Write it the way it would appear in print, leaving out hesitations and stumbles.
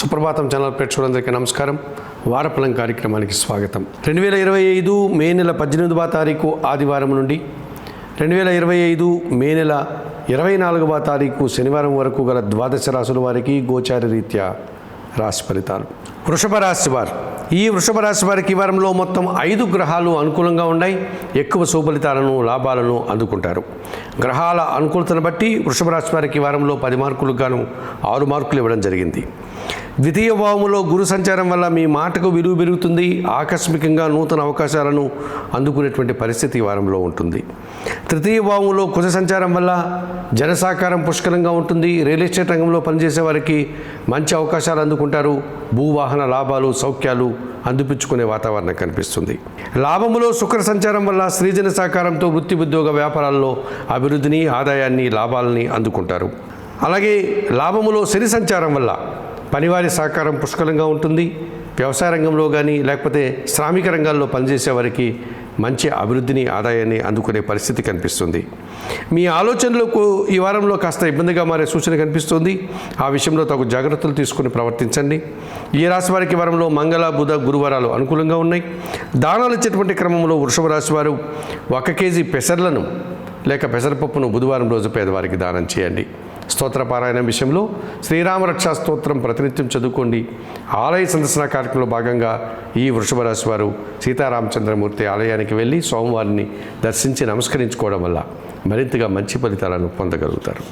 సుప్రభాతం channel ప్రేక్షకులందరికీ నమస్కారం. వారఫలం కార్యక్రమానికి స్వాగతం. 2025 మే నెల 18వ తారీఖు ఆదివారం నుండి 2025 మే నెల 24వ తారీఖు శనివారం వరకు గల ద్వాదశ రాశుల వారికి గోచార రీత్యా రాశి ఫలితాలు. వృషభ రాశి వారు, ఈ వృషభ రాశి వారికి ఈ వారంలో మొత్తం 5 గ్రహాలు అనుకూలంగా ఉన్నాయి. ఎక్కువ సుఫలితాలను లాభాలను అందుకుంటారు. గ్రహాల అనుకూలతను బట్టి వృషభ రాశి వారికి ఈ వారంలో 10 మార్కులకు గాను 6 మార్కులు ఇవ్వడం జరిగింది. ద్వితీయ భావములో గురు సంచారం వల్ల మీ మాటకు విలువ పెరుగుతుంది. ఆకస్మికంగా నూతన అవకాశాలను అందుకునేటువంటి పరిస్థితి ఈ వారంలో ఉంటుంది. తృతీయ భావములో కుజ సంచారం వల్ల జనసాకారం పుష్కలంగా ఉంటుంది. రియల్ ఎస్టేట్ రంగంలో పనిచేసే వారికి మంచి అవకాశాలు అందుకుంటారు. భూవాహన లాభాలు సౌఖ్యాలు అందిపుచ్చుకునే వాతావరణం కనిపిస్తుంది. లాభములో శుక్ర సంచారం వల్ల స్త్రీజన సహకారంతో వృత్తి ఉద్యోగ వ్యాపారాల్లో అభివృద్ధిని ఆదాయాన్ని లాభాలని అందుకుంటారు. అలాగే లాభములో శని సంచారం వల్ల పనివారి సహకారం పుష్కలంగా ఉంటుంది. వ్యవసాయ రంగంలో కానీ లేకపోతే శ్రామిక రంగాల్లో పనిచేసే వారికి మంచి అభివృద్ధిని ఆదాయాన్ని అందుకునే పరిస్థితి కనిపిస్తుంది. మీ ఆలోచనలకు ఈ వారంలో కాస్త ఇబ్బందిగా మారే సూచన కనిపిస్తుంది. ఆ విషయంలో తగు జాగ్రత్తలు తీసుకుని ప్రవర్తించండి. ఈ రాశి వారికి వారంలో మంగళ బుధ గురువారాలు అనుకూలంగా ఉన్నాయి. దానాలు ఇచ్చేటువంటి క్రమంలో వృషభ రాశి వారు 1 కేజీ పెసర్లను లేక పెసరపప్పును బుధవారం రోజు పేదవారికి దానం చేయండి. స్తోత్ర పారాయణం విషయంలో శ్రీరామరక్షా స్తోత్రం ప్రతినిత్యం చదువుకోండి. ఆలయ సందర్శన కార్యక్రమంలో భాగంగా ఈ వృషభ రాశి వారు సీతారామచంద్రమూర్తి ఆలయానికి వెళ్ళి స్వామివారిని దర్శించి నమస్కరించుకోవడం వల్ల మరింతగా మంచి ఫలితాలను పొందగలుగుతారు.